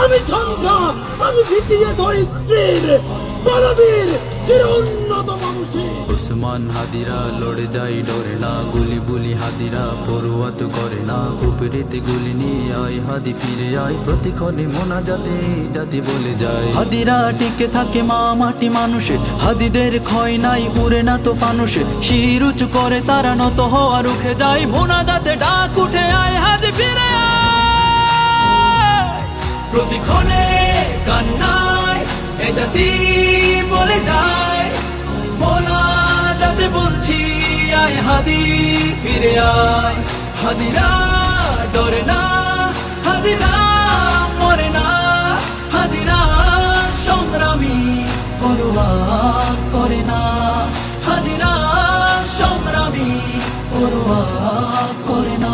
আমি ঝঞ্ঝা, আমি ভিটিয়ে ধরিত্রীর বলবীর চির উন্নত বংশী। ওসমান হাদিরা লড়ে যায় ডরে না, গুলি বুলি হাদিরা পড়ুয়াত করে না। উপরিতে গুলি নিয়ে আয় হাদি ফিরে আয়, প্রতিক্ষণে মোনাজাতে জাতি বলে যায়। হাদিরা টিকে থাকে মা মাটি মানুষে, হাদিদের ক্ষয় নাই উড়ে না তো ফানুষে। শির উঁচু করে তারা নত হওয়া রুখে যায়, মোনাজাতে ডাক উঠে আয় হাদি ফিরে আয়। প্রতিক্ষণে কান্নায় এ জাতি বলে যায়, মোনাজাতে বলছি আয় হাদি ফিরে আয়। হাদিরা ডরে না, হাদিরা মরে না, হাদিরা সংগ্রামী পরোয়া করে না, হাদিরা সংগ্রামী পরোয়া করে না।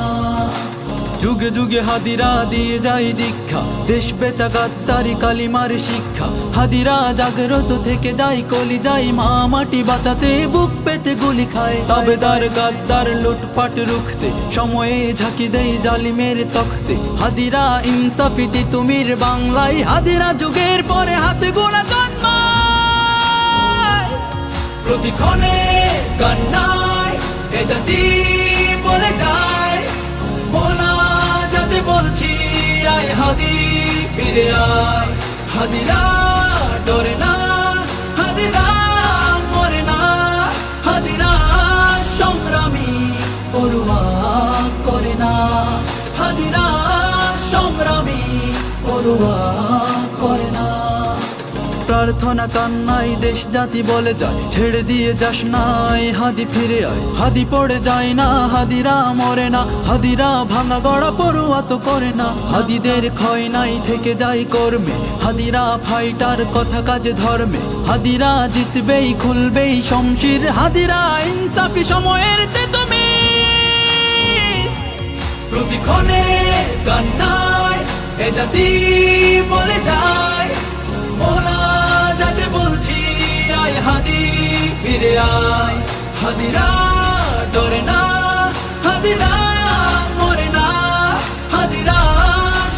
যুগে যুগে হাদিরা দিয়ে যায় দীক্ষা, দেশ বেচা গাদ্দারি কালিমার শিক্ষা। হাদিরা জাগ্রত থেকে যায় কলি যায়, মা মাটি বাঁচাতে বুক পেতে গুলি খায়। তাবেদার গাদ্দার লুটপাট রুখতে সময়ে ঝাঁকি দেয় জালিমের তখতে। হাদিরা ইনসাফিতি তুমির বাংলায়, হাদিরা যুগের পরে হাতে গোনা জন্মায়। প্রতিক্ষণে কান্নায় এ জাতি বলে যায়, মোনাজাতে বলছি আয় হাদি ফিরে আয়। হাদিরা ডরে না, হাদিরা মরে না, হাদিরা সংগ্রামী পরোয়া করে না, হাদিরা সংগ্রামী পরোয়া করে না। প্রার্থনা কান্নাই দেশ জাতি বলে যায়, ছেড়ে দিয়ে যাস নাই হাদি ফিরে আয়। হাদি পড়ে যায় না, হাদিরা মরে না, হাদিরা ভাঙা গড়া পড়ুয়া তো করে না। হাদিদের ক্ষয় নাই থেকে যায় কর্মে, হাদিরা ফাইটার কথা কাজে ধর্মে। হাদিরা জিতবেই খুলবেই শমশির, হাদিরা ইনসাফি সময়ের তুমি। প্রতিক্ষণে কান্নায় এ জাতি বলে যায়, মোনাজাতে বলছি আয় হাদি ফিরে আয়। হাদিরা ডরে না, হাদিরা মরে না, হাদিরা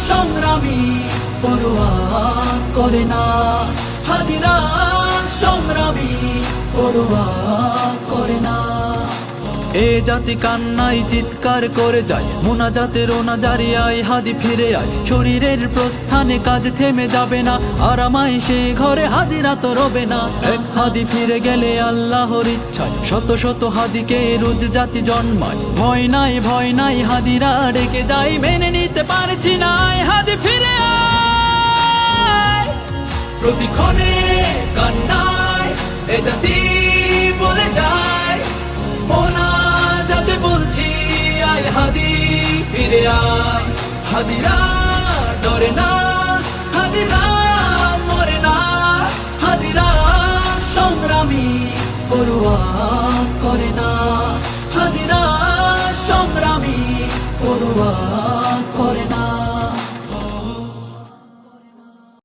সংগ্রামী পরোয়া করে না, হাদিরা সংগ্রামী পরোয়া করে না। এ জাতি কান্নাই চিৎকার করে যায়, মোনাজাতে রোনা জারি আয় হাদি ফিরে আয়। শরীরের প্রস্থানে কাজ থেমে যাবে না, আরামায় সে ঘরে হাদিরা তো রবে না। এক হাদি ফিরে গেলে আল্লাহর ইচ্ছায় শত শত হাদিকে রোজ জাতি জন্মায়। ভয় নাই হাদিরা ডেকে যায়, মেনে নিতে পারছি না আয় হাদি ফিরে আয়। প্রতিক্ষণে কান্নায় এ জাতি বলে যায়, মোনাজাতে বলছি আয় হাদি ফিরে আয়। হাদিরা ডরে না, হাদিরা মরে না, হাদিরা সংগ্রামী পরোয়া করে না, হাদিরা সংগ্রামী পরোয়া